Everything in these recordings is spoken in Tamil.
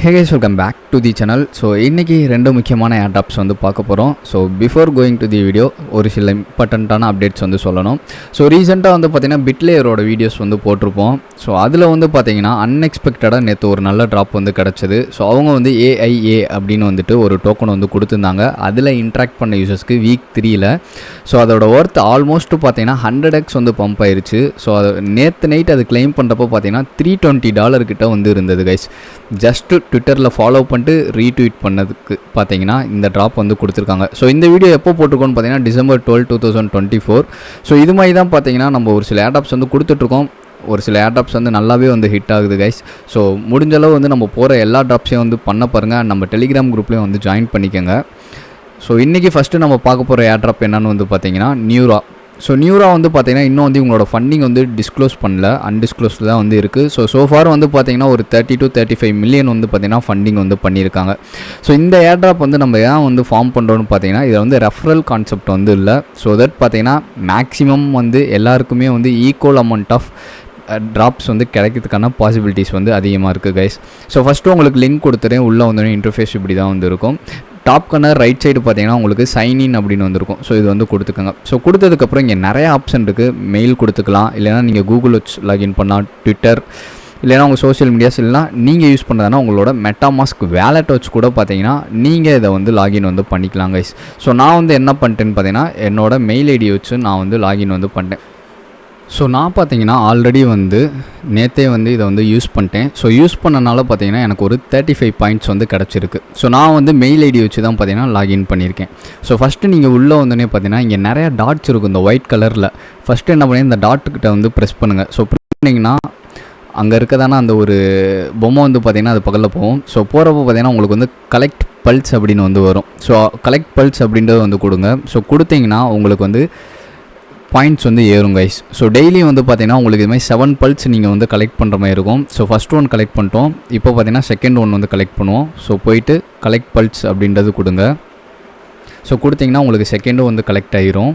Hey guys, welcome back to the channel. So இன்னைக்கு ரெண்டு முக்கியமான ஏர்ட்ராப்ஸ் வந்து பார்க்க போகிறோம். So before going to the video ஒரு சில இம்பார்ட்டண்ட்டான அப்டேட்ஸ் வந்து சொல்லணும். ஸோ ரீசெண்டாக வந்து பார்த்திங்கன்னா பிட்லேயரோட வீடியோஸ் வந்து போட்டிருப்போம். ஸோ அதில் வந்து பார்த்திங்கன்னா அன்எக்ஸ்பெக்டடாக நேற்று ஒரு நல்ல ட்ராப் வந்து கிடச்சிது. ஸோ அவங்க வந்து AIA அப்படின்னு வந்துட்டு ஒரு டோக்கன் வந்து கொடுத்துருந்தாங்க. அதில் இன்ட்ராக்ட் பண்ண யூசர்ஸ்க்கு வீக் 3ல் ஸோ அதோட ஒர்த் ஆல்மோஸ்ட் பார்த்திங்கன்னா 100x வந்து பம்ப் ஆயிடுச்சு. ஸோ அது நேற்று நைட் அது கிளைம் பண்ணுறப்போ பார்த்திங்கன்னா $320 கிட்ட வந்து இருந்தது கைஸ். ஜஸ்ட்டு ட்விட்டரில் ஃபாலோ பண்ணிட்டு ரீட்வீட் பண்ணதுக்கு பார்த்தீங்கன்னா இந்த ட்ராப் வந்து கொடுத்துருக்காங்க. ஸோ இந்த வீடியோ எப்போ போட்டிருக்கோன்னு பார்த்தீங்கன்னா December 12, 2024. ஸோ இது மாதிரி தான் பார்த்தீங்கன்னா நம்ம ஒரு சில ஏர்ட்ராப்ஸ் வந்து கொடுத்துட்ருக்கோம். ஒரு சில ஏர்ட்ராப்ஸ் வந்து நல்லாவே வந்து ஹிட் ஆகுது கைஸ். ஸோ முடிஞ்சளவு வந்து நம்ம போகிற எல்லா ட்ராப்ஸையும் வந்து பண்ண பாருங்கள். நம்ம டெலிகிராம் குரூப்லேயும் வந்து ஜாயின் பண்ணிக்கோங்க. ஸோ இன்றைக்கி ஃபஸ்ட்டு நம்ம பார்க்க போகிற ஏர்ட்ராப் என்னன்னு வந்து பார்த்தீங்கன்னா நியூரா. ஸோ நியூரா வந்து பார்த்தீங்கன்னா இன்னும் வந்து உங்களோட ஃபண்டிங் வந்து டிஸ்க்ளோஸ் பண்ணல, அன்டிஸ்க்ளோஸ்டு தான் வந்து இருக்குது. ஸோ வந்து பார்த்தீங்கன்னா ஒரு 30 to 35 மில்லியன் வந்து பார்த்தீங்கன்னா ஃபண்டிங் வந்து பண்ணியிருக்காங்க. ஸோ இந்த ஏர்ட்ராப் வந்து நம்ம ஏன் வந்து ஃபார்ம் பண்ணுறோன்னு பார்த்தீங்கன்னா இதில் வந்து ரெஃபரல் கான்செப்ட் வந்து இல்லை. ஸோ தட் பார்த்தீங்கன்னா மேக்ஸிமம் வந்து எல்லாருக்குமே வந்து ஈக்குவல் அமௌண்ட் ஆஃப் ட்ராப்ஸ் வந்து கிடைக்கிறதுக்கான பாசிபிலிட்டிஸ் வந்து அதிகமாக இருக்குது கைஸ். ஸோ ஃபஸ்ட்டு உங்களுக்கு லிங்க் கொடுத்துறேன். உள்ளே வந்தோடனே இன்டர்ஃபேஸ் இப்படி தான் வந்து இருக்கும். டாப் கார்னர் ரைட் சைடு பார்த்தீங்கன்னா உங்களுக்கு சைன்இன் அப்படின்னு வந்திருக்கும். ஸோ இது வந்து கொடுத்துக்கோங்க. ஸோ கொடுத்ததுக்கப்புறம் இங்கே நிறைய ஆப்ஷன் இருக்குது. மெயில் கொடுத்துக்கலாம், இல்லைனா நீங்கள் கூகுள் வச்சு லாகின் பண்ணலாம், ட்விட்டர் இல்லைனா உங்கள் சோஷியல் மீடியாஸ் இல்லைனா நீங்கள் யூஸ் பண்ணுறதுனா உங்களோட மெட்டாமாஸ்க் வேலெட் வச்சு கூட பார்த்தீங்கன்னா நீங்கள் இதை வந்து லாகின் வந்து பண்ணிக்கலாம் கைஸ். ஸோ நான் வந்து என்ன பண்ணிட்டேன்னு பார்த்தீங்கன்னா என்னோட மெயில் ஐடி வச்சு நான் வந்து லாகின் வந்து பண்ணிட்டேன். ஸோ நான் பார்த்தீங்கன்னா ஆல்ரெடி வந்து நேற்றே வந்து இதை வந்து யூஸ் பண்ணிட்டேன். ஸோ யூஸ் பண்ணனால பார்த்தீங்கன்னா எனக்கு ஒரு 35 பாயிண்ட்ஸ் வந்து கிடச்சிருக்கு. ஸோ நான் வந்து மெயில் ஐடி வச்சு தான் பார்த்தீங்கன்னா லாகின் பண்ணியிருக்கேன். ஸோ ஃபஸ்ட்டு நீங்கள் உள்ளே வந்தோடனே பார்த்தீங்கன்னா இங்கே நிறையா டாட்ஸ் இருக்கும் இந்த ஒயிட் கலரில். ஃபஸ்ட்டு என்ன பண்ணி இந்த டாட்டுக்கிட்ட வந்து ப்ரெஸ் பண்ணுங்கள். ஸோ ப்ரெஸ் பண்ணிங்கன்னா அங்கே இருக்கதான அந்த ஒரு பொம்மை வந்து பார்த்திங்கன்னா அது பக்கத்தில் போகும். ஸோ போகிறப்போ பார்த்திங்கன்னா உங்களுக்கு வந்து கலெக்ட் பல்ஸ் அப்படின்னு வந்து வரும். ஸோ கலெக்ட் பல்ஸ் அப்படின்றது வந்து கொடுங்க. ஸோ கொடுத்தீங்கன்னா உங்களுக்கு வந்து பாயிண்ட்ஸ் வந்து ஏறும் கைஸ். ஸோ டெய்லி வந்து பார்த்தீங்கன்னா உங்களுக்கு இது மாதிரி 7 பல்ஸ் நீங்கள் வந்து கலெக்ட் பண்ணுற மாதிரி இருக்கும். ஸோ ஃபஸ்ட் ஒன் கலெக்ட் பண்ணிட்டோம். இப்போ பார்த்தீங்கன்னா செகண்ட் ஒன் வந்து கலெக்ட் பண்ணுவோம். ஸோ போயிட்டு கலெக்ட் பல்ஸ் அப்படின்றது கொடுங்க. ஸோ கொடுத்தீங்கன்னா உங்களுக்கு செகண்டும் வந்து கலெக்ட் ஆகிரும்.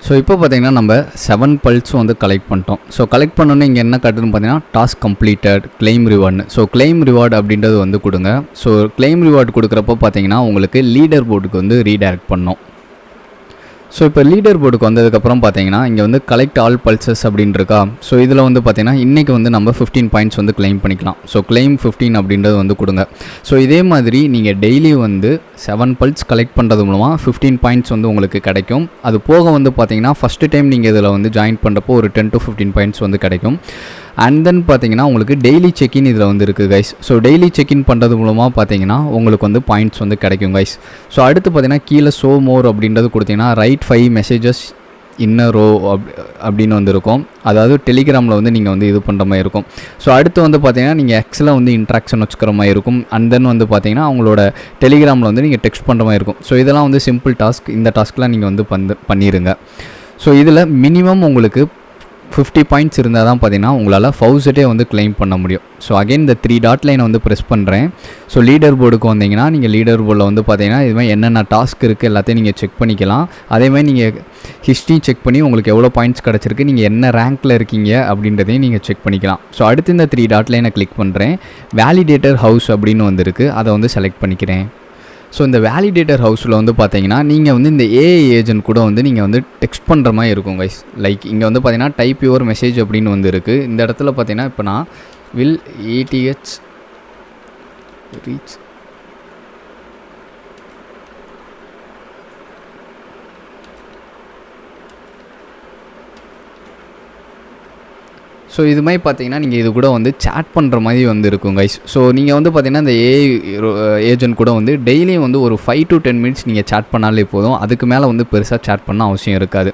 ஸோ இப்போ பார்த்தீங்கன்னா நம்ம 7 பல்ஸும் வந்து கலெக்ட் பண்ணிட்டோம். ஸோ கலெக்ட் பண்ணோன்னே இங்கே என்ன காட்டுன்னு பார்த்தீங்கன்னா task completed, claim reward. So claim reward அப்படின்றது வந்து கொடுங்க. ஸோ கிளைம் ரிவார்டு கொடுக்குறப்போ பார்த்தீங்கன்னா உங்களுக்கு லீடர் போர்டுக்கு வந்து ரீடைரக்ட் பண்ணோம். ஸோ இப்போ லீடர் போர்டுக்கு வந்ததுக்கப்புறம் பார்த்தீங்கன்னா இங்கே வந்து கலெக்ட் ஆல் பல்சஸ் அப்படின்னு இருக்கா. ஸோ இதில் வந்து பார்த்தீங்கன்னா இன்றைக்கி வந்து நம்ம 15 பாயிண்ட்ஸ் வந்து கிளைம் பண்ணிக்கலாம். ஸோ கிளைம் 15 அப்படின்றது வந்து கொடுங்க. ஸோ இதே மாதிரி நீங்கள் டெய்லி வந்து 7 பல்ஸ் கலெக்ட் பண்ணுறது மூலமாக 15 பாயிண்ட்ஸ் வந்து உங்களுக்கு கிடைக்கும். அது போக வந்து பார்த்தீங்கன்னா ஃபஸ்ட்டு டைம் நீங்கள் இதில் வந்து ஜாயின் பண்ணுறப்போ ஒரு 10 to 15 பாயிண்ட்ஸ் வந்து கிடைக்கும். அண்ட் தென் பார்த்தீங்கன்னா உங்களுக்கு டெய்லி செக்இன் இதில் வந்து இருக்குது கைஸ். ஸோ டெய்லி செக்இன் பண்ணுறது மூலமாக பார்த்தீங்கன்னா உங்களுக்கு வந்து பாயிண்ட்ஸ் வந்து கிடைக்கும் கைஸ். ஸோ அடுத்து பார்த்தீங்கன்னா கீழே ஷோ மோர் அப்படின்றது கொடுத்தீங்கன்னா ரைட் 5 மெசேஜஸ் இன்ன ரோ அப்படின்னு வந்து இருக்கும். அதாவது டெலிகிராமில் வந்து நீங்கள் வந்து இது பண்ணுற மாதிரி இருக்கும். ஸோ அடுத்து வந்து பார்த்தீங்கன்னா நீங்கள் எக்ஸில் வந்து இன்ட்ராக்ஷன் வச்சுக்கிற மாதிரி இருக்கும். அண்ட் தென் வந்து பார்த்தீங்கன்னா அவங்களோட டெலிகிராமில் வந்து நீங்கள் டெக்ஸ்ட் பண்ணுற மாதிரி இருக்கும். ஸோ இதெல்லாம் வந்து சிம்பிள் டாஸ்க். இந்த டாஸ்க்லாம் நீங்கள் வந்து பண்ணிடுங்க. ஸோ இதில் மினிமம் உங்களுக்கு 50 பாயிண்ட்ஸ் இருந்தால் தான் பார்த்தீங்கன்னா உங்களால் ஃபவுசட்டே வந்து கிளைம் பண்ண முடியும். ஸோ அகைன் இந்த 3 டாட் லைனை வந்து ப்ரெஸ் பண்ணுறேன். ஸோ லீடர் போர்டுக்கு வந்தீங்கன்னா நீங்கள் லீடர் போர்டில் வந்து பார்த்தீங்கன்னா இதுமாதிரி என்னென்ன டாஸ்க் இருக்குது எல்லாத்தையும் நீங்கள் செக் பண்ணிக்கலாம். அதேமாதிரி நீங்கள் ஹிஸ்ட்ரி செக் பண்ணி உங்களுக்கு எவ்வளோ பாயிண்ட்ஸ் கிடச்சிருக்கு, நீங்கள் என்ன ரேங்க்கில் இருக்கீங்க அப்படின்றதையும் நீங்கள் செக் பண்ணிக்கலாம். ஸோ அடுத்து இந்த 3 டாட் லைனை கிளிக் பண்ணுறேன். வேலிடேட்டர் ஹவுஸ் அப்படின்னு வந்துருக்கு, அதை வந்து செலக்ட் பண்ணிக்கிறேன். ஸோ இந்த வேலிடேட்டர் ஹவுஸில் வந்து பார்த்தீங்கன்னா நீங்கள் வந்து இந்த ஏஐ ஏஜென்ட் கூட வந்து நீங்கள் வந்து டெக்ஸ்ட் பண்ணுற மாதிரி இருக்கும் கைஸ். லைக் இங்கே வந்து பார்த்தீங்கன்னா டைப் யுவர் மெசேஜ் அப்படின்னு வந்து இருக்குது. இந்த இடத்துல பார்த்தீங்கன்னா இப்போ நான் வில் ETH ரீச் ஸோ இது மாதிரி பார்த்தீங்கன்னா நீங்கள் இது கூட வந்து சேட் பண்ணுற மாதிரி வந்து இருக்கும் கைஸ். ஸோ நீங்கள் வந்து பார்த்தீங்கன்னா இந்த ஏஐ ஏஜென்ட் கூட வந்து டெய்லியும் வந்து ஒரு 5 to 10 மினிட்ஸ் நீங்கள் சேட் பண்ணாலே போதும். அதுக்கு மேலே வந்து பெருசாக சேட் பண்ண அவசியம் இருக்காது.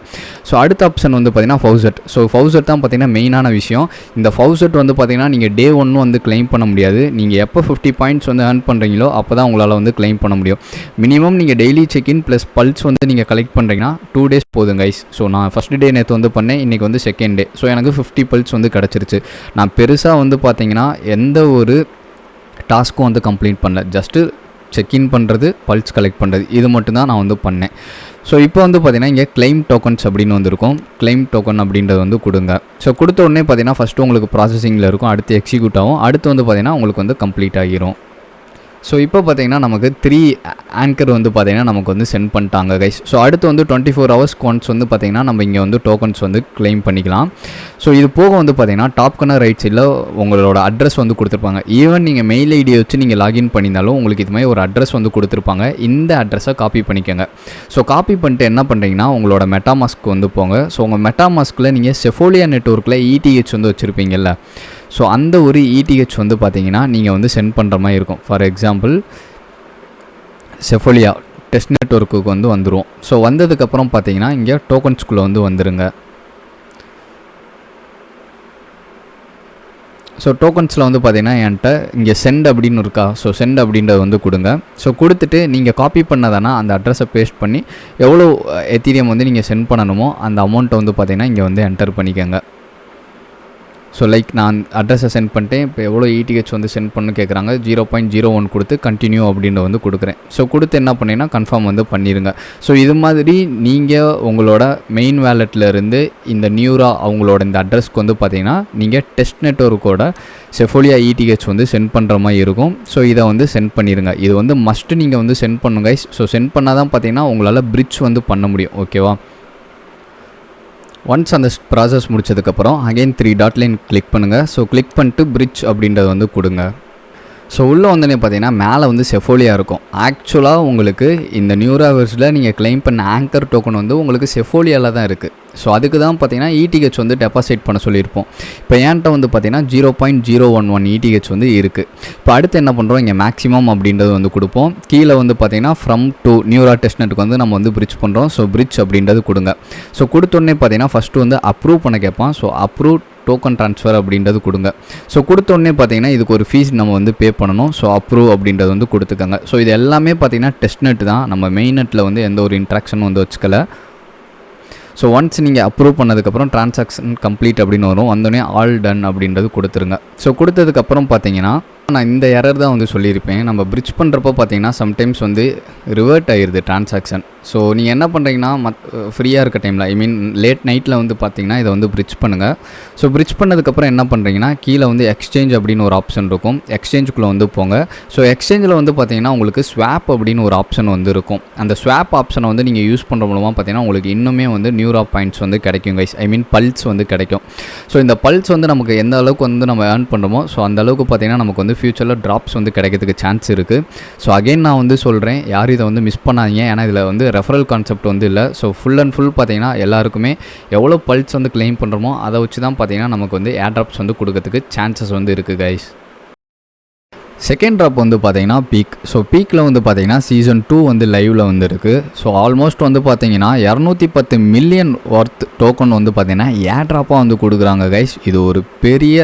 ஸோ அடுத்த ஆப்ஷன் வந்து பார்த்தீங்கன்னா ஃபவுசட். ஸோ ஃபவுசட் தான் பார்த்தீங்கன்னா மெயினான விஷயம். இந்த ஃபவுசட் வந்து பார்த்தீங்கன்னா நீங்கள் டே 1 வந்து கிளைம் பண்ண முடியாது. நீங்கள் எப்போ 50 பாயிண்ட்ஸ் வந்து ஏர்ன் பண்ணுறீங்களோ அப்போ தான் உங்களால் வந்து கிளைம் பண்ண முடியும். மினிமம் நீங்கள் டெய்லி செக்இன் ப்ளஸ் பல்ஸ் வந்து நீங்கள் கலெக்ட் பண்ணுறீங்கன்னா 2 days போதும் கைஸ். ஸோ நான் ஃபஸ்ட் டே நேற்று வந்து பண்ணேன், இன்றைக்கி வந்து செகண்ட் டே. ஸோ எனக்கு 50 பல்ஸ் வந்து கிடச்சிருச்சு. நான் பெருசாக வந்து பார்த்தீங்கன்னா எந்த ஒரு டாஸ்க்கும் வந்து கம்ப்ளீட் பண்ணல. ஜஸ்ட்டு செக்இன் பண்ணுறது, பல்ஸ் கலெக்ட் பண்ணுறது, இது மட்டும்தான் நான் வந்து பண்ணேன். ஸோ இப்போ வந்து பார்த்தீங்கன்னா இங்கே கிளைம் டோக்கன்ஸ் அப்படின்னு வந்திருக்கும். கிளைம் டோக்கன் அப்படின்றது வந்து கொடுங்க. ஸோ கொடுத்த உடனே பார்த்தீங்கன்னா ஃபஸ்ட்டு உங்களுக்கு ப்ராசஸிங்கில் இருக்கும், அடுத்து எக்ஸிக்யூட் ஆகும், அடுத்து வந்து பார்த்தீங்கன்னா உங்களுக்கு வந்து கம்ப்ளீட் ஆகிரும். ஸோ இப்போ பார்த்தீங்கன்னா நமக்கு 3 ஆங்கர் வந்து பார்த்தீங்கன்னா நமக்கு வந்து சென்ட் பண்ணிட்டாங்க கைஸ். ஸோ அடுத்து வந்து 24 hours ஒன்ஸ் வந்து பார்த்தீங்கன்னா நம்ம இங்கே வந்து டோக்கன்ஸ் வந்து கிளைம் பண்ணிக்கலாம். ஸோ இது போக வந்து பார்த்தீங்கன்னா டாப் கார்னர் ரைட் சைடில் உங்களோட அட்ரஸ் வந்து கொடுத்துருப்பாங்க. ஈவன் நீங்கள் மெயில் ஐடியை வச்சு நீங்கள் லாகின் பண்ணியிருந்தாலும் உங்களுக்கு இது மாதிரி ஒரு அட்ரஸ் வந்து கொடுத்துருப்பாங்க. இந்த அட்ரஸை காப்பி பண்ணிக்கோங்க. ஸோ காப்பி பண்ணிட்டு என்ன பண்ணுறீங்கன்னா உங்களோட மெட்டாமாஸ்க்கு வந்து போங்க. ஸோ உங்கள் மெட்டாமாஸ்கில் நீங்கள் செஃபோலியா நெட்வொர்க்கில் ETH வந்து வச்சுருப்பீங்கல்ல, ஸோ அந்த ஒரு ETH வந்து பார்த்தீங்கன்னா நீங்கள் வந்து சென்ட் பண்ணுற மாதிரி இருக்கும். ஃபார் எக்ஸாம்பிள் செஃபோலியா டெஸ்ட் நெட்வொர்க்குக்கு வந்து வந்துடும். ஸோ வந்ததுக்கப்புறம் பார்த்தீங்கன்னா இங்கே டோக்கன்ஸ்குள்ளே வந்து வந்துடுங்க. ஸோ டோக்கன்ஸில் வந்து பார்த்தீங்கன்னா என்கிட்ட இங்கே சென்ட் அப்படின்னு இருக்கா, ஸோ சென்ட் அப்படின்றத வந்து கொடுங்க. ஸோ கொடுத்துட்டு நீங்கள் காப்பி பண்ணதானா அந்த அட்ரஸை பேஸ்ட் பண்ணி எவ்வளோ எத்தீரியம் வந்து நீங்கள் சென்ட் பண்ணணுமோ அந்த அமௌண்ட்டை வந்து பார்த்தீங்கன்னா இங்கே வந்து என்டர் பண்ணிக்கோங்க. ஸோ லைக் நான் அட்ரஸை சென்ட் பண்ணிட்டேன். இப்போ எவ்வளோ ETH வந்து சென்ட் பண்ணு கேட்குறாங்க. 0.01 கொடுத்து கண்டினியூ அப்படின்ற வந்து கொடுக்குறேன். ஸோ கொடுத்து என்ன பண்ணீங்கன்னா கன்ஃபார்ம் வந்து பண்ணிடுங்க. ஸோ இது மாதிரி நீங்கள் உங்களோட மெயின் வேலெட்லேருந்து இந்த நியூரா அவங்களோட இந்த அட்ரஸ்க்கு வந்து பார்த்தீங்கன்னா நீங்கள் டெஸ்ட் நெட்வொர்க்கோட செஃபோலியா ETH வந்து சென்ட் பண்ணுற மாதிரி இருக்கும். ஸோ இதை வந்து சென்ட் பண்ணிடுங்க. இது வந்து மஸ்ட்டு நீங்கள் வந்து சென்ட் பண்ணுங்க. ஸோ சென்ட் பண்ணால் தான் பார்த்தீங்கன்னா உங்களால் பிரிட்ஜ் வந்து பண்ண முடியும். ஓகேவா? ஒன்ஸ் அந்த ப்ராசஸ் முடிச்சதுக்கப்புறம் அகைன் 3 டாட் லைன் கிளிக் பண்ணுங்கள். ஸோ கிளிக் பண்ணிட்டு பிரிட்ஜ் அப்படின்றத வந்து கொடுங்க. ஸோ உள்ளே வந்தோடனே பார்த்தீங்கன்னா மேலே வந்து செஃபோலியா இருக்கும். ஆக்சுவலாக உங்களுக்கு இந்த நியூராவர்ஸில் நீங்கள் கிளைம் பண்ண ஆங்கர் டோக்கன் வந்து உங்களுக்கு செஃபோலியாவில் தான் இருக்குது. ஸோ அதுக்கு தான் பார்த்தீங்கன்னா ETH வந்து டெபாசிட் பண்ண சொல்லியிருப்போம். இப்போ என்கிட்ட வந்து பார்த்தீங்கன்னா 0.011 ETH வந்து இருக்குது. இப்போ அடுத்து என்ன பண்ணுறோம், இங்கே மேக்ஸிமம் அப்படின்றது வந்து கொடுப்போம். கீழே வந்து பார்த்தீங்கன்னா ஃப்ரம் டு நியூரா டெஸ்ட்நெட்டுக்கு வந்து நம்ம வந்து பிரிட்ஜ் பண்ணுறோம். ஸோ பிரிட்ஜ் அப்படின்றது கொடுங்க. ஸோ கொடுத்தோடனே பார்த்தீங்கன்னா ஃபஸ்ட்டு வந்து அப்ரூவ் பண்ண கேட்பான். ஸோ அப்ரூவ் டோக்கன் ட்ரான்ஸ்ஃபர் அப்படின்றது கொடுங்க. ஸோ கொடுத்தோடனே பார்த்தீங்கன்னா இதுக்கு ஒரு ஃபீஸ் நம்ம வந்து பே பண்ணணும். ஸோ அப்ரூவ் அப்படின்றது வந்து கொடுத்துக்கோங்க. ஸோ இது எல்லாமே பார்த்தீங்கன்னா டெஸ்ட் நெட் தான், நம்ம மெயின் நெட்டில் வந்து எந்த ஒரு இன்ட்ராக்ஷனும் வந்து வச்சுக்கல. ஸோ ஒன்ஸ் நீங்கள் அப்ரூவ் பண்ணதுக்கப்புறம் ட்ரான்சாக்ஷன் கம்ப்ளீட் அப்படின்னு வரும். வந்தோடனே ஆல் டன் அப்படின்றது கொடுத்துருங்க. ஸோ கொடுத்ததுக்கப்புறம் பார்த்தீங்கன்னா நான் இந்த எரர் தான் வந்து சொல்லியிருப்பேன். நம்ம பிரிட்ஜ் பண்ணுறப்போ பார்த்தீங்கன்னா சம்டைம்ஸ் வந்து ரிவர்ட் ஆகிடுது ட்ரான்சாக்ஷன். ஸோ நீங்கள் என்ன பண்ணுறீங்கன்னா ஃப்ரீயாக இருக்க டைமில் லேட் நைட்டில் வந்து பார்த்தீங்கன்னா இதை வந்து பிரிட்ஜ் பண்ணுங்கள். ஸோ பிரிட்ஜ் பண்ணதுக்கப்புறம் என்ன பண்ணுறீங்கன்னா கீழே வந்து எக்ஸ்சேஞ்ச் அப்படின்னு ஒரு ஆப்ஷன் இருக்கும். எக்ஸ்சேஞ்சுக்குள்ளே வந்து போங்க. ஸோ எக்ஸ்சேஞ்சில் வந்து பார்த்தீங்கன்னா உங்களுக்கு ஸ்வாப் அப்படின்னு ஒரு ஆப்ஷன் வந்து இருக்கும். அந்த ஸ்வாப் ஆப்ஷனை வந்து நீங்கள் யூஸ் பண்ணுற மூலமாக பார்த்தீங்கன்னா உங்களுக்கு இன்னுமே வந்து நியூரா பாயிண்ட்ஸ் வந்து கிடைக்கும் கைஸ். பல்ஸ் வந்து கிடைக்கும். ஸோ இந்த பல்ஸ் வந்து நமக்கு எந்த அளவுக்கு வந்து நம்ம ஏர்ன் பண்ணுறோமோ ஸோ அந்த அளவுக்கு பார்த்தீங்கன்னா நமக்கு வந்து ஃபியூச்சரில் ட்ராப்ஸ் வந்து கிடைக்கிறதுக்கு சான்ஸ் இருக்குது. ஸோ அகைன் நான் வந்து சொல்கிறேன், யாரும் இதை வந்து மிஸ் பண்ணாதீங்க. ஏன்னா இதில் வந்து ரெஃபரல் கான்செப்ட் வந்து இல்லை. ஸோ ஃபுல் அண்ட் ஃபுல் பார்த்தீங்கன்னா எல்லாருக்குமே எவ்வளோ பல்ஸ் வந்து கிளைம் பண்ணுறோமோ அதை வச்சு தான் பார்த்தீங்கன்னா நமக்கு வந்து ஏர் ட்ராப்ஸ் வந்து கொடுக்கறதுக்கு சான்சஸ் வந்து இருக்குது கைஸ். செகண்ட் ட்ராப் வந்து பார்த்தீங்கன்னா பீக். ஸோ பீக்கில் வந்து பார்த்தீங்கன்னா சீசன் 2 வந்து லைவில் வந்து இருக்குது. ஸோ ஆல்மோஸ்ட் வந்து பார்த்தீங்கன்னா 210 மில்லியன் ஒர்த் டோக்கன் வந்து பார்த்தீங்கன்னா ஏர் ட்ராப்பாக வந்து கொடுக்குறாங்க கைஸ். இது ஒரு பெரிய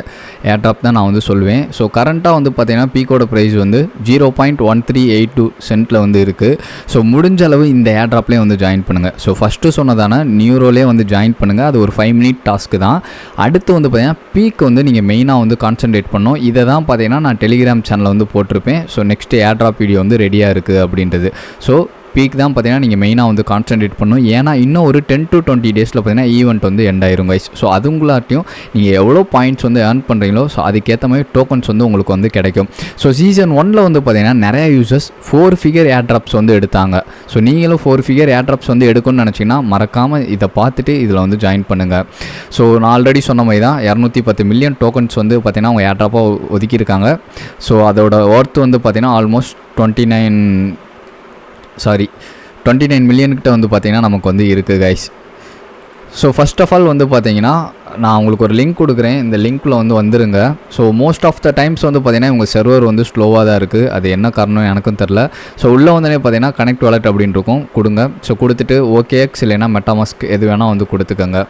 ஏர் ட்ராப் தான் நான் வந்து சொல்லுவேன். ஸோ கரண்ட்டாக வந்து பார்த்தீங்கன்னா பீக்கோட ப்ரைஸ் வந்து 0.1382 சென்ட்டில் வந்து இருக்குது. ஸோ முடிஞ்ச அளவு இந்த ஏர் ட்ராப்லேயே வந்து ஜாயின் பண்ணுங்கள். ஸோ ஃபஸ்ட்டு சொன்னதான நியூரோலே வந்து ஜாயின் பண்ணுங்கள். அது ஒரு 5 மினிட் டாஸ்க்கு தான். அடுத்து வந்து பார்த்தீங்கன்னா பீக் வந்து நீங்கள் மெயினாக வந்து கான்சன்ட்ரேட் பண்ணணும். இதை தான் பார்த்தீங்கன்னா நான் டெலிகிராம் சேனல் வந்து போட்டிருப்பேன். ஸோ நெக்ஸ்ட் ஏர் ட்ராப் வீடியோ வந்து ரெடியாக இருக்குது அப்படின்றது. ஸோ பீக் தான் பார்த்தீங்கன்னா நீங்கள் மெயினாக வந்து கான்சன்ட்ரேட் பண்ணணும். ஏன்னா இன்னும் ஒரு 10 to 20 டேஸில் பார்த்தீங்கன்னா ஈவெண்ட் வந்து எண்ட் ஆயிரும் கைஸ். ஸோ அதுங்களாட்டையும் நீங்கள் எவ்வளோ பாயிண்ட்ஸ் வந்து ஏர்ன் பண்ணுறீங்களோ ஸோ அதுக்கேற்ற மாதிரி டோக்கன்ஸ் வந்து உங்களுக்கு வந்து கிடைக்கும். ஸோ சீசன் 1 வந்து பார்த்தீங்கன்னா நிறைய யூசர்ஸ் 4 ஃபிகர் ஏர் ட்ராப்ஸ் வந்து எடுத்தாங்க. ஸோ நீங்களும் 4 ஃபிகர் ஏர் ட்ராப்ஸ் வந்து எடுக்கணும்னு நினச்சிங்கன்னா மறக்காமல் இதை பார்த்துட்டு இதில் வந்து ஜாயின் பண்ணுங்கள். ஸோ நான் ஆல்ரெடி சொன்ன மாதிரி தான் 210 மில்லியன் டோக்கன்ஸ் வந்து பார்த்தீங்கன்னா அவங்க ஏர் ட்ராப்பாக ஒதுக்கியிருக்காங்க. ஸோ அதோட ஒர்த் வந்து பார்த்தீங்கன்னா ஆல்மோஸ்ட் 29 மில்லியன்கிட்ட வந்து பார்த்தீங்கன்னா நமக்கு வந்து இருக்குது guys. So first of all வந்து பார்த்தீங்கன்னா நான் உங்களுக்கு ஒரு லிங்க் கொடுக்குறேன். இந்த லிங்க்கில் வந்து வந்துருங்க. So most of the times வந்து பார்த்தீங்கன்னா உங்கள் சர்வர் வந்து ஸ்லோவாக தான் இருக்குது. அது என்ன காரணம் எனக்கும் தெரில. ஸோ உள்ளே வந்தோடனே பார்த்தீங்கன்னா கனெக்ட் வாலெட் அப்படின்னு இருக்கும், கொடுங்க. ஸோ கொடுத்துட்டு OKX இல்லைன்னா மெட்டாமாஸ்க் எது வேணால் வந்து கொடுத்துக்கோங்க.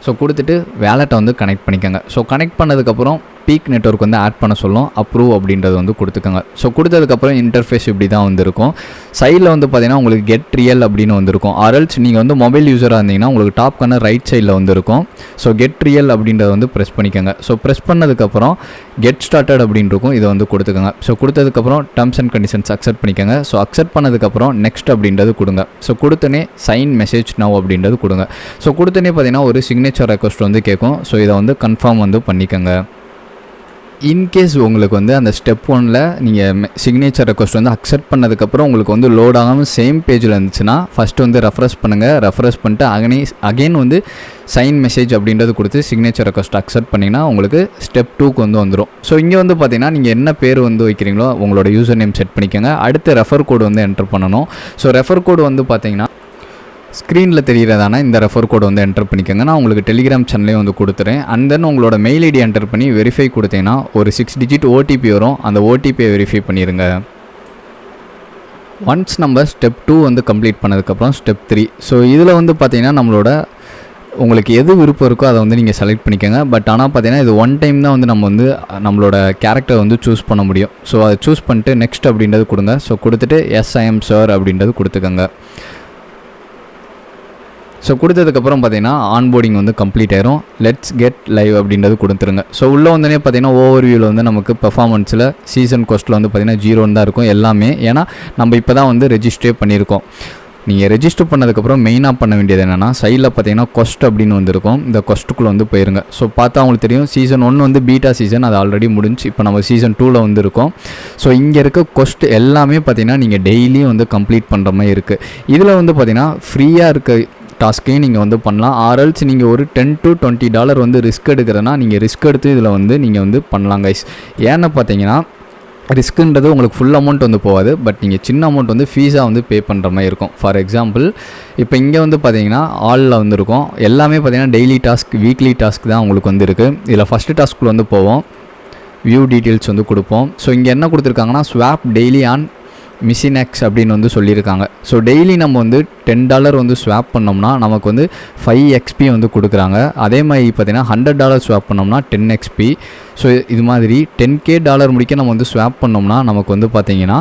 ஸோ கொடுத்துட்டு வேலெட்டை வந்து கனெக்ட் பண்ணிக்கோங்க. ஸோ கனெக்ட் பண்ணதுக்கப்புறம் பீக் நெட்வொர்க் வந்து ஆட் பண்ண சொல்லும். அப்ரூவ் அப்படின்றது வந்து கொடுத்துக்கோங்க. ஸோ கொடுத்ததுக்கப்புறம் இன்டர்ஃபேஸ் இப்படி தான் வந்துருக்கும். சைடில் வந்து பார்த்தீங்கன்னா உங்களுக்கு கெட் ரியல் அப்படின்னு வந்திருக்கும். ஆர்எல்ஸ் நீங்கள் வந்து மொபைல் யூஸராக இருந்தீங்கன்னா உங்களுக்கு டாப் கார்னர் ரைட் சைடில் வந்துருக்கும். ஸோ கெட் ரியல் அப்படின்றத வந்து ப்ரெஸ் பண்ணிக்கோங்க. ஸோ ப்ரெஸ் பண்ணதுக்கப்புறம் கெட் ஸ்டார்டட் அப்படின்னு இருக்கும். இதை வந்து கொடுத்துக்கோங்க. ஸோ கொடுத்ததுக்கப்புறம் டர்ம்ஸ் அண்ட் கண்டிஷன்ஸ் அக்செப்ட் பண்ணிக்கோங்க. ஸோ அக்செப்ட் பண்ணதுக்கப்புறம் நெக்ஸ்ட் அப்படின்றது கொடுங்க. ஸோ கொடுத்தனே சைன் மெசேஜ் நவ் அப்படின்றது கொடுங்க. ஸோ கொடுத்தனே பார்த்தீங்கன்னா ஒரு சிக்னேச்சர் ரெக்வஸ்ட் வந்து கேட்கும். ஸோ இதை வந்து கன்ஃபார்ம் வந்து பண்ணிக்கோங்க. இன்கேஸ் உங்களுக்கு வந்து அந்த ஸ்டெப் 1ல் நீங்கள் சிக்னேச்சர் ரெக்வஸ்ட் வந்து அக்செப்ட் பண்ணதுக்கப்புறம் உங்களுக்கு வந்து லோட் ஆகாமல் சேம் பேஜில் இருந்துச்சுன்னா ஃபஸ்ட்டு வந்து ரெஃப்ரெஷ் பண்ணுங்கள். ரெஃப்ரெஷ் பண்ணிட்டு அகைன் வந்து சைன் மெசேஜ் அப்படின்றது கொடுத்து சிக்னேச்சர் ரெக்வஸ்ட் அக்செப்ட் பண்ணிங்கன்னா உங்களுக்கு ஸ்டெப் 2க்கு வந்து வந்துடும். ஸோ இங்கே வந்து பார்த்தீங்கன்னா நீங்கள் என்ன பேர் வந்து வைக்கிறீங்களோ உங்களோட யூசர் நேம் செட் பண்ணிக்கோங்க. அடுத்து ரெஃபர் கோடு வந்து என்டர் பண்ணணும். ஸோ ரெஃபர் கோடு வந்து பார்த்தீங்கன்னா ஸ்க்ரீனில் தெரிகிறதான இந்த ரெஃபர் கோடு வந்து என்டர் பண்ணிக்கோங்க. நான் உங்களுக்கு டெலிகிராம் சேனல்லையும் வந்து கொடுத்துறேன். அண்ட் தென் உங்களோட மெயில் ஐடி என்டர் பண்ணி வெரிஃபை கொடுத்தீங்கன்னா ஒரு 6 டிஜிட் ஓடிபி வரும். அந்த ஓடிபியை வெரிஃபை பண்ணிடுங்க. ஒன்ஸ் நம்ம ஸ்டெப் 2 வந்து கம்ப்ளீட் பண்ணதுக்கப்புறம் ஸ்டெப் 3. ஸோ இதில் வந்து பார்த்தீங்கன்னா நம்மளோட உங்களுக்கு எது விருப்பம் இருக்கோ அதை வந்து நீங்கள் செலக்ட் பண்ணிக்கோங்க. பட் ஆனால் பார்த்தீங்கன்னா இது ஒன் டைம் தான் வந்து நம்ம வந்து நம்மளோட கேரக்டர் வந்து சூஸ் பண்ண முடியும். ஸோ அதை சூஸ் பண்ணிட்டு நெக்ஸ்ட் அப்படின்றது கொடுங்க. ஸோ கொடுத்துட்டு எஸ் ஐ எம் ஷுர் அப்படின்றது கொடுத்துக்கோங்க. ஸோ கொடுத்ததுக்கப்புறம் பார்த்தீங்கன்னா ஆன்போர்டிங் வந்து கம்ப்ளீட் ஆயிரும். லெட்ஸ் கெட் லைவ் அப்படின்றது கொடுத்துருங்க. ஸோ உள்ளே வந்தோடனே பார்த்தீங்கன்னா ஓவர்வியூவில் வந்து நமக்கு பெர்ஃபார்மன்ஸில் சீசன் கோஸ்ட்டில் வந்து பார்த்தீங்கன்னா 0 தான் இருக்கும் எல்லாமே. ஏன்னா நம்ம இப்போ தான் வந்து ரெஜிஸ்டரே பண்ணியிருக்கோம். நீங்கள் ரெஜிஸ்டர் பண்ணதுக்கப்புறம் மெயினாக பண்ண வேண்டியது என்னென்னா சைடில் பார்த்தீங்கன்னா கொஸ்ட் அப்படின்னு வந்துருக்கும். இந்த கொஸ்ட்டுக்குள்ளே வந்து போயிருங்க. ஸோ பார்த்தா அவங்களுக்கு தெரியும் சீசன் 1 வந்து பீட்டா சீசன், அது ஆல்ரெடி முடிஞ்சு. இப்போ நம்ம சீசன் 2ல் வந்து இருக்கோம். ஸோ இங்கே இருக்க கொஸ்ட் எல்லாமே பார்த்தீங்கன்னா நீங்கள் டெய்லியும் வந்து கம்ப்ளீட் பண்ணுற மாதிரி இருக்குது. இதில் வந்து பார்த்தீங்கன்னா ஃப்ரீயாக இருக்க டாஸ்க்கையும் நீங்கள் வந்து பண்ணலாம். ஆர்எல்ஸ் நீங்கள் ஒரு $10 to $20 வந்து ரிஸ்க் எடுக்கிறனா நீங்கள் ரிஸ்க் எடுத்து இதில் வந்து நீங்கள் வந்து பண்ணலாம் கைஸ். ஏன்னு பார்த்தீங்கன்னா ரிஸ்க்குன்றது உங்களுக்கு ஃபுல் அமௌண்ட் வந்து போகாது. பட் நீங்கள் சின்ன அமௌண்ட் வந்து ஃபீஸாக வந்து பே பண்ணுற மாதிரி இருக்கும். ஃபார் எக்ஸாம்பிள் இப்போ இங்கே வந்து பார்த்தீங்கன்னா ஆலில் வந்து இருக்கும். எல்லாமே பார்த்தீங்கன்னா டெய்லி டாஸ்க் வீக்லி டாஸ்க் தான் உங்களுக்கு வந்து இருக்குது. இதில் ஃபஸ்ட்டு டாஸ்க்குள்ள வந்து போவோம். வியூ டீட்டெயில்ஸ் வந்து கொடுப்போம். ஸோ இங்கே என்ன கொடுத்துருக்காங்கன்னா swap daily on machine X அப்படின்னு வந்து சொல்லியிருக்காங்க. ஸோ டெய்லி நம்ம வந்து $10 வந்து ஸ்வாப் பண்ணோம்னா நமக்கு வந்து 5 XP வந்து கொடுக்குறாங்க. அதே மாதிரி பார்த்தீங்கன்னா $100 ஸ்வாப் பண்ணோம்னா 10 XP. ஸோ இது மாதிரி $10K முடிக்க நம்ம வந்து ஸ்வாப் பண்ணோம்னா நமக்கு வந்து பார்த்தீங்கன்னா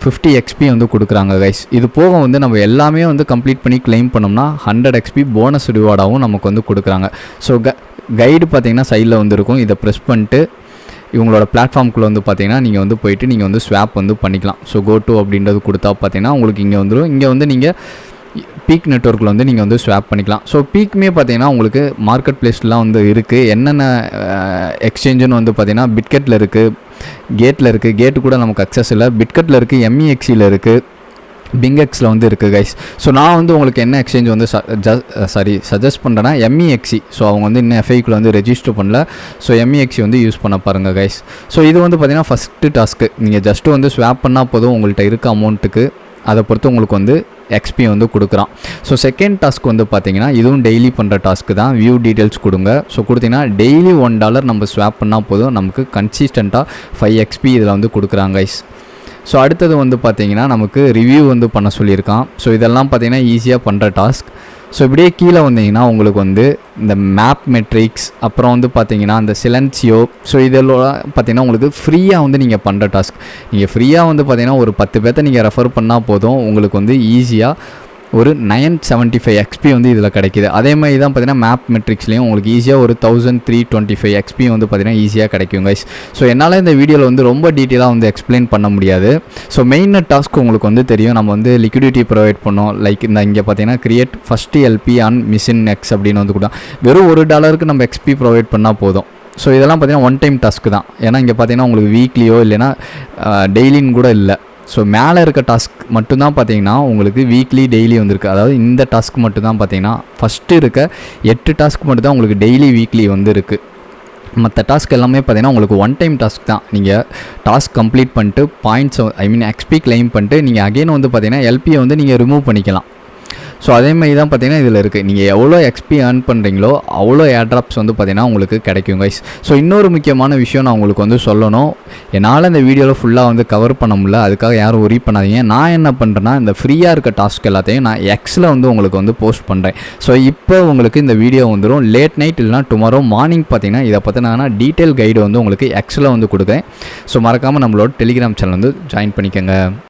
50 XP வந்து கொடுக்குறாங்க கைஸ். இது போக வந்து நம்ம எல்லாமே வந்து கம்ப்ளீட் பண்ணி கிளைம் பண்ணோம்னா 100 XP போனஸ் ரிவார்டாகவும் நமக்கு வந்து கொடுக்குறாங்க. ஸோ கைடு பார்த்தீங்கன்னா சைடில் வந்து இருக்கும். இதை ப்ரெஸ் பண்ணிட்டு இவங்களோட பிளாட்ஃபார்முக்குள்ளே வந்து பார்த்தீங்கன்னா நீங்கள் வந்து போயிட்டு நீங்கள் வந்து ஸ்வாப் வந்து பண்ணிக்கலாம். ஸோ கோ டு அப்படின்றது கொடுத்தா பார்த்தீங்கன்னா உங்களுக்கு இங்கே வந்துடும். இங்கே வந்து நீங்கள் பீக் நெட்வொர்க்கில் வந்து நீங்கள் வந்து ஸ்வாப் பண்ணிக்கலாம். ஸோ பீக்குமே பார்த்தீங்கன்னா உங்களுக்கு மார்க்கெட் பிளேஸ்லாம் வந்து இருக்குது. என்னென்ன எக்ஸ்சேஞ்சுன்னு வந்து பார்த்தீங்கன்னா பிட்கெட்டில் இருக்குது, கேட்டில் இருக்குது. கேட்டு கூட நமக்கு அக்சஸ் இல்லை. பிட்கெட்டில் இருக்குது, MEXCயில் இருக்குது, பிங்கெக்ஸில் வந்து இருக்குது கைஸ். ஸோ நான் வந்து உங்களுக்கு என்ன எக்ஸ்சேஞ்ச் வந்து சஜஸ்ட் பண்ணுறேன்னா MEXC. ஸோ அவங்க வந்து இன்னும் FIக்குள்ளே வந்து ரெஜிஸ்டர் பண்ணல. ஸோ MEXC வந்து யூஸ் பண்ண பாருங்கள் கைஸ். ஸோ இது வந்து பார்த்தீங்கன்னா ஃபஸ்ட்டு டாஸ்க்கு. நீங்கள் ஜஸ்ட்டு வந்து ஸ்வாப் பண்ணால் போதும் உங்கள்கிட்ட இருக்க அமௌண்ட்டுக்கு. அதை பொறுத்து உங்களுக்கு வந்து XP வந்து கொடுக்குறான். ஸோ செகண்ட் டாஸ்க் வந்து பார்த்தீங்கன்னா இதுவும் டெய்லி பண்ணுற டாஸ்க்கு தான். வியூ டீட்டெயில்ஸ் கொடுங்க. ஸோ கொடுத்தீங்கன்னா டெய்லி $1 நம்ம ஸ்வாப் பண்ணால் போதும் நமக்கு கன்சிஸ்டண்ட்டாக 5 XP இதில் வந்து கொடுக்குறாங்க கைஸ். ஸோ அடுத்தது வந்து பார்த்தீங்கன்னா நமக்கு ரிவ்யூ வந்து பண்ண சொல்லியிருக்கான். ஸோ இதெல்லாம் பார்த்தீங்கன்னா ஈஸியாக பண்ணுற டாஸ்க். ஸோ இப்படியே கீழே வந்தீங்கன்னா உங்களுக்கு வந்து இந்த மேப் மெட்ரிக்ஸ், அப்புறம் வந்து பார்த்தீங்கன்னா அந்த சிலன்சியோ, ஸோ இதெல்லாம் பார்த்தீங்கன்னா உங்களுக்கு ஃப்ரீயாக வந்து நீங்கள் பண்ணுற டாஸ்க். நீங்கள் ஃப்ரீயாக வந்து பார்த்தீங்கன்னா ஒரு 10 பேர்த்த நீங்கள் ரெஃபர் பண்ணால் போதும் உங்களுக்கு வந்து ஈஸியாக ஒரு 975 XP வந்து இதில் கிடைக்கிது. அதே மாதிரி தான் பார்த்தீங்கன்னா மேப் மெட்ரிக்ஸ்லேயும் உங்களுக்கு ஈஸியாக ஒரு 1325 XP வந்து பார்த்தீங்கன்னா ஈஸியாக கிடைக்கும் கைஸ். ஸோ என்னால் இந்த வீடியோவில் வந்து ரொம்ப டீட்டெயிலாக வந்து எக்ஸ்பிளைன் பண்ண முடியாது. ஸோ மெயின் டாஸ்க் உங்களுக்கு வந்து தெரியும். நம்ம வந்து லிக்விடிட்டி ப்ரொவைட் பண்ணோம். லைக் இந்த இங்கே பார்த்தீங்கன்னா create first LP on machine X அப்படின்னு வந்து கூட வெறும் $1 நம்ம XP ப்ரொவைட் பண்ணால் போதும். ஸோ இதெல்லாம் பார்த்தீங்கன்னா ஒன் டைம் டாஸ்க்கு தான். ஏன்னா இங்கே பார்த்தீங்கன்னா உங்களுக்கு வீக்லியோ இல்லைனா டெய்லின்னு கூட இல்லை. ஸோ மேலே இருக்க டாஸ்க் மட்டும்தான் பார்த்தீங்கன்னா உங்களுக்கு வீக்லி டெய்லி வந்திருக்கு. அதாவது இந்த டாஸ்க் மட்டும்தான் பார்த்தீங்கன்னா ஃபஸ்ட்டு இருக்க 8 டாஸ்க் மட்டும்தான் உங்களுக்கு டெய்லி வீக்லி வந்து இருக்குது. மற்ற டாஸ்க் எல்லாமே பார்த்தீங்கன்னா உங்களுக்கு ஒன் டைம் டாஸ்க் தான். நீங்கள் டாஸ்க் கம்ப்ளீட் பண்ணிட்டு பாயிண்ட்ஸ் XP கிளைம் பண்ணிட்டு நீங்கள் அகைன் வந்து பார்த்தீங்கன்னா LPயை வந்து நீங்கள் ரிமூவ் பண்ணிக்கலாம். ஸோ அதேமாதிரி தான் பார்த்தீங்கன்னா இதில் இருக்குது. நீங்கள் எவ்வளோ எக்ஸ்பி ஏர்ன் பண்ணுறீங்களோ அவ்வளோ ஏர்ட்ராப்ஸ் வந்து பார்த்தீங்கன்னா உங்களுக்கு கிடைக்கும் கைஸ். ஸோ இன்னொரு முக்கியமான விஷயம் நான் உங்களுக்கு வந்து சொல்லணும். என்னால் இந்த வீடியோவில் ஃபுல்லாக வந்து கவர் பண்ண முடியல, அதுக்காக யாரும் ஒரி பண்ணாதீங்க. நான் என்ன பண்ணுறேன்னா இந்த ஃப்ரீயாக இருக்க டாஸ்க் எல்லாத்தையும் நான் எக்ஸில் வந்து உங்களுக்கு வந்து போஸ்ட் பண்ணுறேன். ஸோ இப்போ உங்களுக்கு இந்த வீடியோ வந்துடும் லேட் நைட் இல்லைனா டுமாரோ மார்னிங் பார்த்தீங்கன்னா இதை பற்றினா டீட்டெயில் கைடு வந்து உங்களுக்கு எக்ஸில் வந்து கொடுக்குறேன். ஸோ மறக்காமல் நம்மளோட டெலிகிராம் சேனல் வந்து ஜாயின் பண்ணிக்கோங்க.